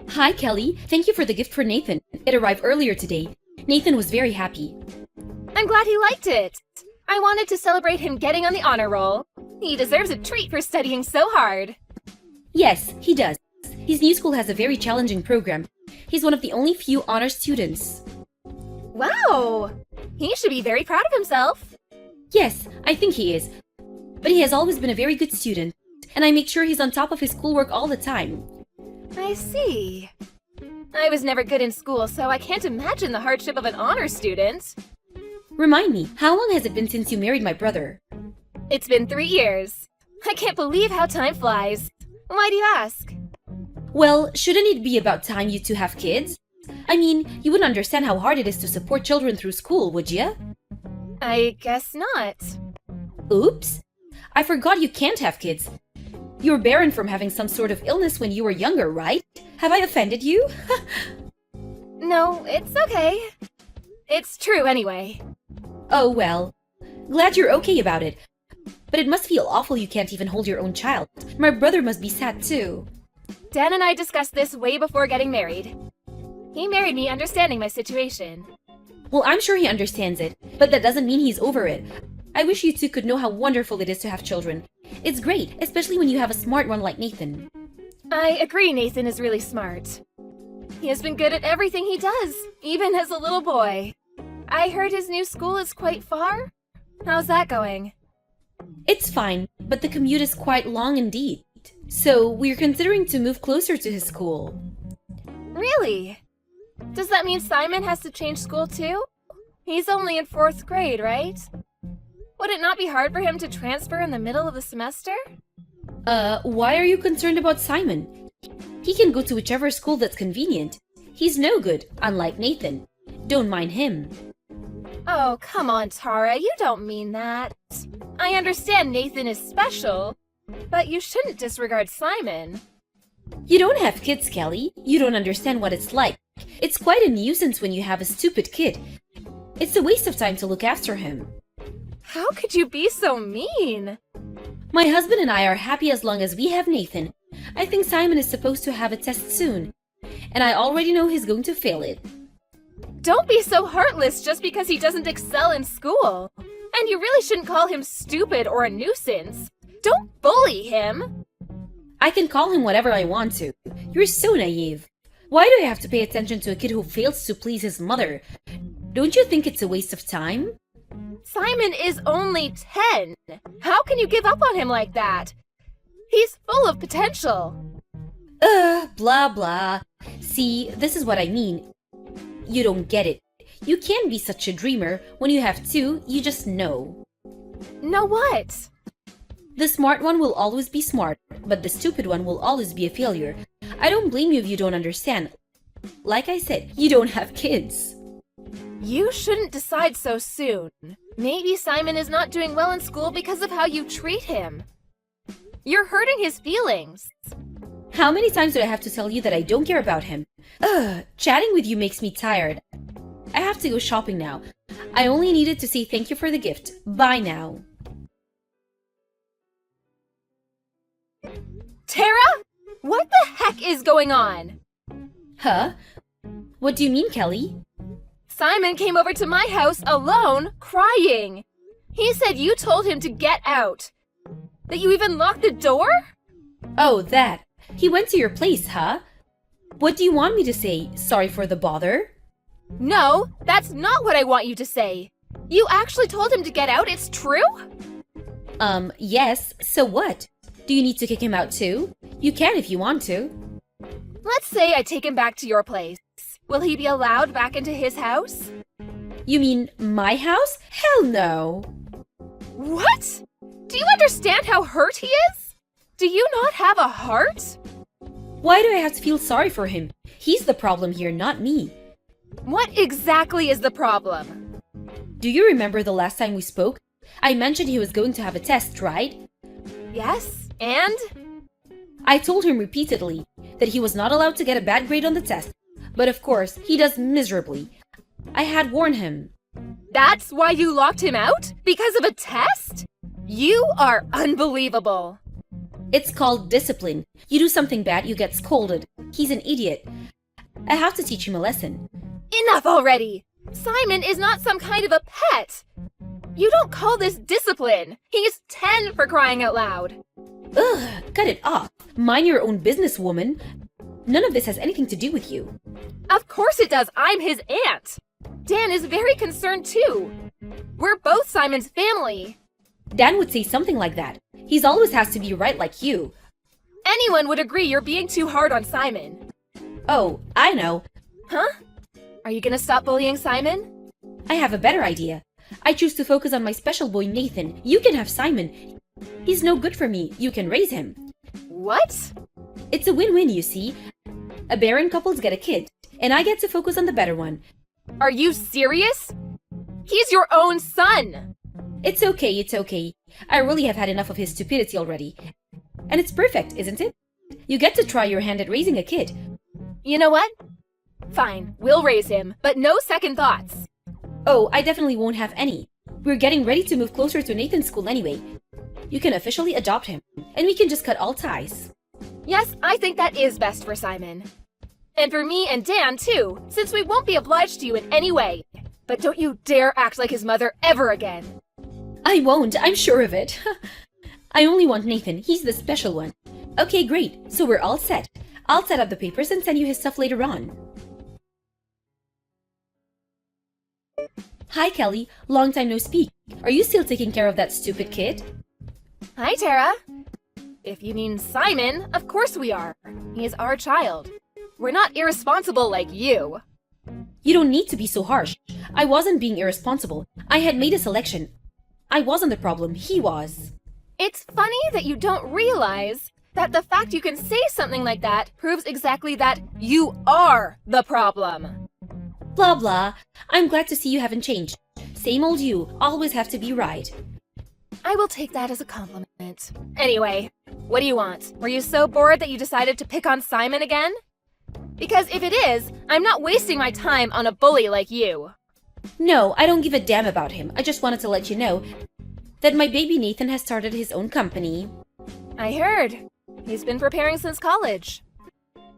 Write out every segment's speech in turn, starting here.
Hi, Kelly. Thank you for the gift for Nathan. It arrived earlier today. Nathan was very happy. I'm glad he liked it. I wanted to celebrate him getting on the honor roll. He deserves a treat for studying so hard. Yes, he does. His new school has a very challenging program. He's one of the only few honor students. Wow! He should be very proud of himself. Yes, I think he is. But he has always been a very good student, and I make sure he's on top of his schoolwork all the time. I see. I was never good in school, so I can't imagine the hardship of an honor student. Remind me, how long has it been since you married my brother? It's been 3 years. I can't believe how time flies. Why do you ask? Well, shouldn't it be about time you two have kids? I mean, you wouldn't understand how hard it is to support children through school, would you? I guess not. Oops! I forgot you can't have kids. You were barren from having some sort of illness when you were younger, right? Have I offended you? No, it's okay. It's true anyway. Oh well. Glad you're okay about it. But it must feel awful you can't even hold your own child. My brother must be sad too. Dan and I discussed this way before getting married. He married me understanding my situation. Well, I'm sure he understands it, but that doesn't mean he's over it. I wish you two could know how wonderful it is to have children. It's great, especially when you have a smart one like Nathan. I agree Nathan is really smart. He has been good at everything he does, even as a little boy. I heard his new school is quite far. How's that going? It's fine, but the commute is quite long indeed. So we're considering to move closer to his school. Really? Does that mean Simon has to change school too? He's only in 4th grade, right? Would it not be hard for him to transfer in the middle of the semester? Why are you concerned about Simon? He can go to whichever school that's convenient. He's no good, unlike Nathan. Don't mind him. Oh, come on, Tara, you don't mean that. I understand Nathan is special, but you shouldn't disregard Simon. You don't have kids, Kelly. You don't understand what it's like. It's quite a nuisance when you have a stupid kid. It's a waste of time to look after him. How could you be so mean? My husband and I are happy as long as we have Nathan. I think Simon is supposed to have a test soon, and I already know he's going to fail it. Don't be so heartless just because he doesn't excel in school. And you really shouldn't call him stupid or a nuisance. Don't bully him. I can call him whatever I want to. You're so naive. Why do I have to pay attention to a kid who fails to please his mother? Don't you think it's a waste of time? Simon is only 10. How can you give up on him like that? He's full of potential. Blah blah. See, this is what I mean. You don't get it. You can't be such a dreamer. When you have two, you just know. Know what? The smart one will always be smart, but the stupid one will always be a failure. I don't blame you if you don't understand. Like I said, you don't have kids. You shouldn't decide so soon. Maybe Simon is not doing well in school because of how you treat him. You're hurting his feelings. How many times do I have to tell you that I don't care about him? Chatting with you makes me tired. I have to go shopping now. I only needed to say thank you for the gift. Bye now. Tara? What the heck is going on? Huh? What do you mean, Kelly? Simon came over to my house alone, crying. He said you told him to get out. That you even locked the door? Oh, that. He went to your place, huh? What do you want me to say? Sorry for the bother? No, that's not what I want you to say. You actually told him to get out, it's true? Yes. So what? Do you need to kick him out too? You can if you want to. Let's say I take him back to your place. Will he be allowed back into his house? You mean my house? Hell no. What? Do you understand how hurt he is? Do you not have a heart? Why do I have to feel sorry for him? He's the problem here, not me. What exactly is the problem? Do you remember the last time we spoke? I mentioned he was going to have a test, right? Yes, and? I told him repeatedly that he was not allowed to get a bad grade on the test. But of course, he does miserably. I had warned him. That's why you locked him out? Because of a test? You are unbelievable. It's called discipline. You do something bad, you get scolded. He's an idiot. I have to teach him a lesson. Enough already! Simon is not some kind of a pet! You don't call this discipline! He's 10 for crying out loud! Ugh, cut it off. Mind your own business, woman. None of this has anything to do with you. Of course it does! I'm his aunt! Dan is very concerned too! We're both Simon's family! Dan would say something like that. He's always has to be right like you. Anyone would agree you're being too hard on Simon. Oh, I know. Huh? Are you gonna stop bullying Simon? I have a better idea. I choose to focus on my special boy Nathan. You can have Simon. He's no good for me. You can raise him. What? It's a win-win, you see. A barren couples get a kid, and I get to focus on the better one. Are you serious? He's your own son! It's okay, it's okay. I really have had enough of his stupidity already. And it's perfect, isn't it? You get to try your hand at raising a kid. You know what? Fine, we'll raise him, but no second thoughts. Oh, I definitely won't have any. We're getting ready to move closer to Nathan's school anyway. You can officially adopt him, and we can just cut all ties. Yes, I think that is best for Simon. And for me and Dan, too, since we won't be obliged to you in any way. But don't you dare act like his mother ever again. I won't, I'm sure of it. I only want Nathan, he's the special one. Okay, great, so we're all set. I'll set up the papers and send you his stuff later on. Hi, Kelly. Long time no speak. Are you still taking care of that stupid kid? Hi, Tara. If you mean Simon, of course we are. He is our child. We're not irresponsible like you. You don't need to be so harsh. I wasn't being irresponsible. I had made a selection. I wasn't the problem, he was. It's funny that you don't realize that the fact you can say something like that proves exactly that you are the problem. Blah blah. I'm glad to see you haven't changed. Same old you, always have to be right. I will take that as a compliment. Anyway, what do you want? Were you so bored that you decided to pick on Simon again? Because if it is, I'm not wasting my time on a bully like you. No, I don't give a damn about him. I just wanted to let you know that my baby Nathan has started his own company. I heard. He's been preparing since college.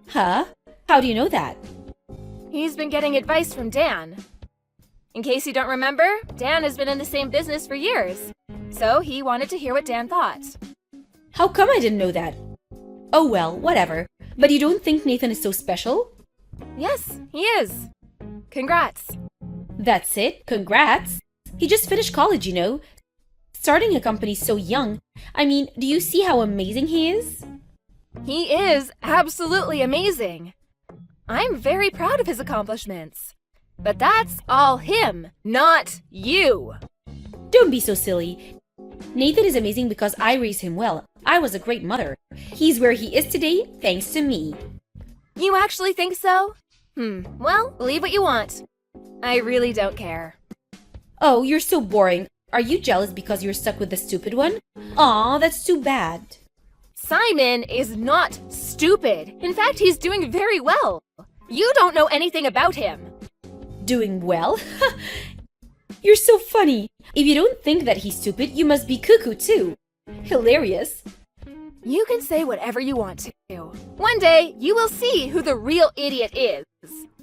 Huh? How do you know that? He's been getting advice from Dan. In case you don't remember, Dan has been in the same business for years. So he wanted to hear what Dan thought. How come I didn't know that? Oh well, whatever. But you don't think Nathan is so special? Yes, he is. Congrats. That's it, congrats. He just finished college, you know. Starting a company so young. I mean, do you see how amazing he is? He is absolutely amazing. I'm very proud of his accomplishments. But that's all him, not you. Don't be so silly. Nathan is amazing because I raised him well. I was a great mother. He's where he is today thanks to me. You actually think so? Well, believe what you want. I really don't care. Oh, you're so boring. Are you jealous because you're stuck with the stupid one? Aw, that's too bad. Simon is not stupid. In fact, he's doing very well. You don't know anything about him. Doing well? You're so funny. If you don't think that he's stupid, you must be cuckoo too. Hilarious. You can say whatever you want to. One day, you will see who the real idiot is.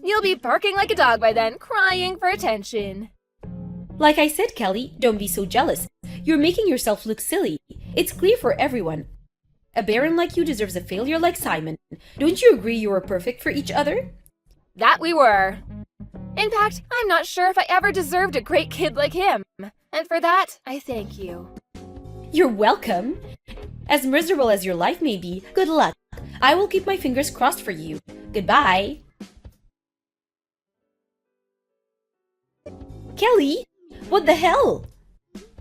You'll be barking like a dog by then, crying for attention. Like I said, Kelly, don't be so jealous. You're making yourself look silly. It's clear for everyone. A baron like you deserves a failure like Simon. Don't you agree you were perfect for each other? That we were. In fact, I'm not sure if I ever deserved a great kid like him. And for that, I thank you. You're welcome. As miserable as your life may be, good luck. I will keep my fingers crossed for you. Goodbye. Kelly, what the hell?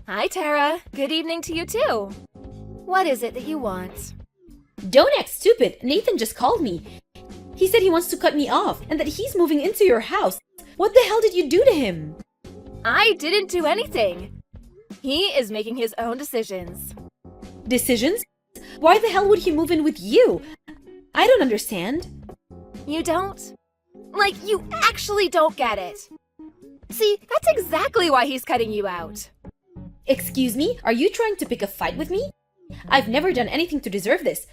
Hi, Tara. Good evening to you too. What is it that you want? Don't act stupid. Nathan just called me. He said he wants to cut me off and that he's moving into your house. What the hell did you do to him? I didn't do anything. He is making his own decisions. Decisions? Why the hell would he move in with you? I don't understand. You don't? Like, you actually don't get it. See, that's exactly why he's cutting you out. Excuse me? Are you trying to pick a fight with me? I've never done anything to deserve this.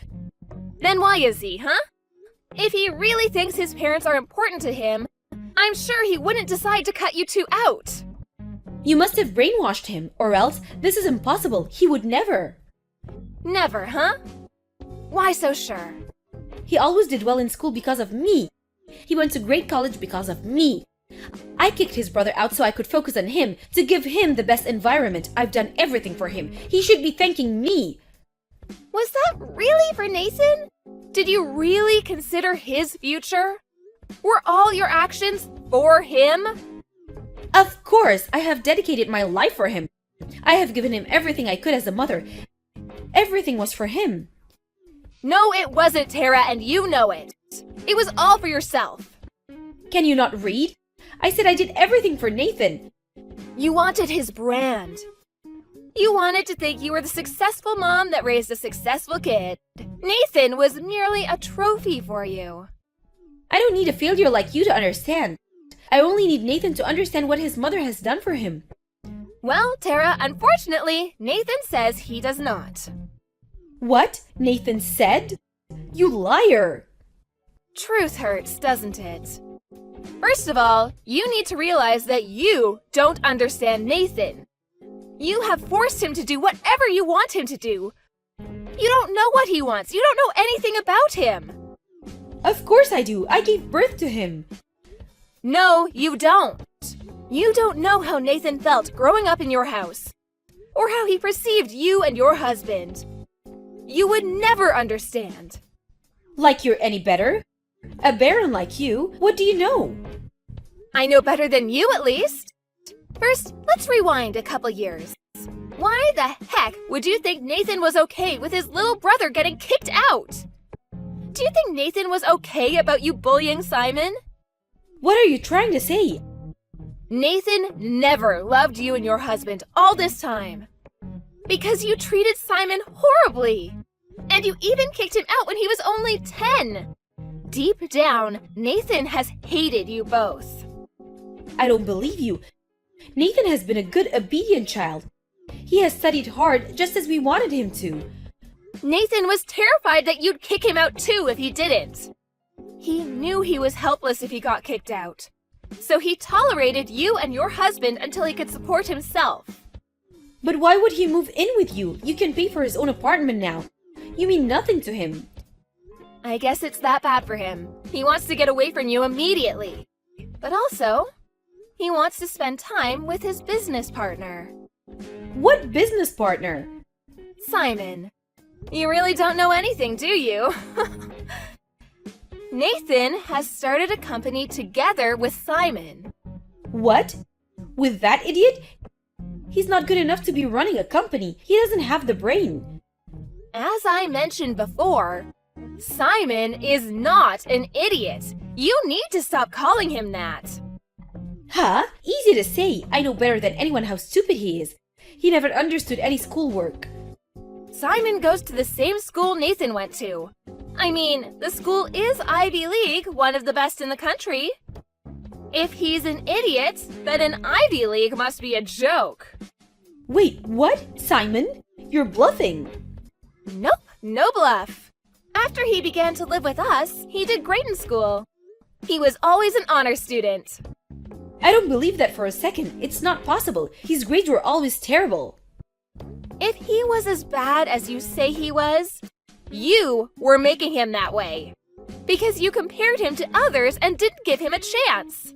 Then why is he, huh? If he really thinks his parents are important to him, I'm sure he wouldn't decide to cut you two out. You must have brainwashed him, or else this is impossible. He would never. Never, huh? Why so sure? He always did well in school because of me. He went to great college because of me. I kicked his brother out so I could focus on him, to give him the best environment. I've done everything for him. He should be thanking me. Was that really for Nathan? Did you really consider his future? Were all your actions for him? Of course, I have dedicated my life for him. I have given him everything I could as a mother. Everything was for him. No, it wasn't, Tara, and you know it. It was all for yourself. Can you not read? I said I did everything for Nathan. You wanted his brand. You wanted to think you were the successful mom that raised a successful kid. Nathan was merely a trophy for you. I don't need a failure like you to understand. I only need Nathan to understand what his mother has done for him. Well, Tara, unfortunately, Nathan says he does not. What? Nathan said? You liar! Truth hurts, doesn't it? First of all, you need to realize that you don't understand Nathan. You have forced him to do whatever you want him to do. You don't know what he wants. You don't know anything about him. Of course I do. I gave birth to him. No, you don't. You don't know how Nathan felt growing up in your house, or how he perceived you and your husband. You would never understand. Like you're any better? A baron like you, what do you know? I know better than you, at least. First, let's rewind a couple years. Why the heck would you think Nathan was okay with his little brother getting kicked out? Do you think Nathan was okay about you bullying Simon? What are you trying to say? Nathan never loved you and your husband all this time. Because you treated Simon horribly. And you even kicked him out when he was only 10. Deep down, Nathan has hated you both. I don't believe you. Nathan has been a good, obedient child. He has studied hard just as we wanted him to. Nathan was terrified that you'd kick him out too if he didn't. He knew he was helpless if he got kicked out. So he tolerated you and your husband until he could support himself. But why would he move in with you? You can pay for his own apartment now. You mean nothing to him. I guess it's that bad for him. He wants to get away from you immediately. But also, he wants to spend time with his business partner. What business partner? Simon. You really don't know anything, do you? Nathan has started a company together with Simon. What? With that idiot? He's not good enough to be running a company. He doesn't have the brain. As I mentioned before, Simon is not an idiot. You need to stop calling him that. Huh? Easy to say. I know better than anyone how stupid he is. He never understood any schoolwork. Simon goes to the same school Nathan went to. I mean, the school is Ivy League, one of the best in the country. If he's an idiot, then an Ivy League must be a joke. Wait, what? Simon? You're bluffing. Nope, no bluff. After he began to live with us, he did great in school. He was always an honor student. I don't believe that for a second. It's not possible. His grades were always terrible. If he was as bad as you say he was, you were making him that way. Because you compared him to others and didn't give him a chance.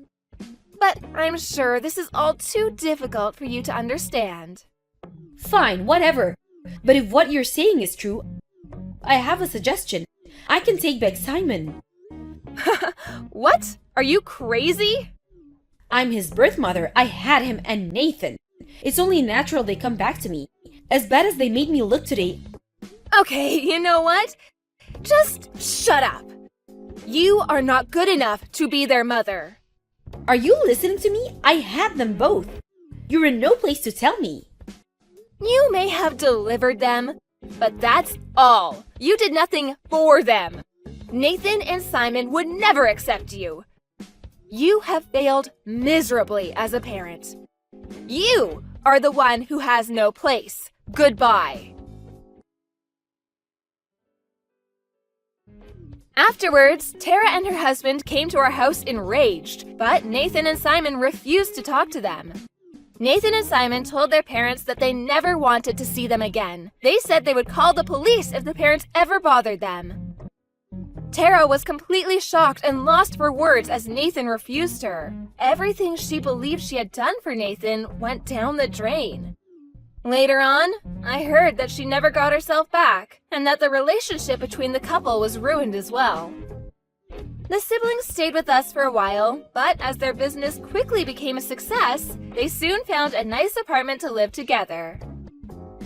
But I'm sure this is all too difficult for you to understand. Fine, whatever. But if what you're saying is true, I have a suggestion. I can take back Simon. What? Are you crazy? I'm his birth mother. I had him and Nathan. It's only natural they come back to me. As bad as they made me look today. Okay, you know what? Just shut up. You are not good enough to be their mother. Are you listening to me? I had them both. You're in no place to tell me. You may have delivered them, but that's all. You did nothing for them. Nathan and Simon would never accept you. You have failed miserably as a parent. You are the one who has no place. Goodbye. Afterwards, Tara and her husband came to our house enraged, but Nathan and Simon refused to talk to them. Nathan and Simon told their parents that they never wanted to see them again. They said they would call the police if the parents ever bothered them. Tara was completely shocked and lost for words as Nathan refused her. Everything she believed she had done for Nathan went down the drain. Later on, I heard that she never got herself back, and that the relationship between the couple was ruined as well. The siblings stayed with us for a while, but as their business quickly became a success, they soon found a nice apartment to live together.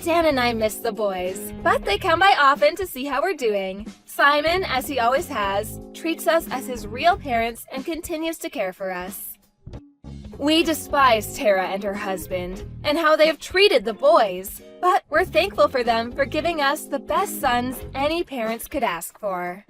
Dan and I miss the boys, but they come by often to see how we're doing. Simon, as he always has, treats us as his real parents and continues to care for us. We despise Tara and her husband, and how they have treated the boys, but we're thankful for them for giving us the best sons any parents could ask for.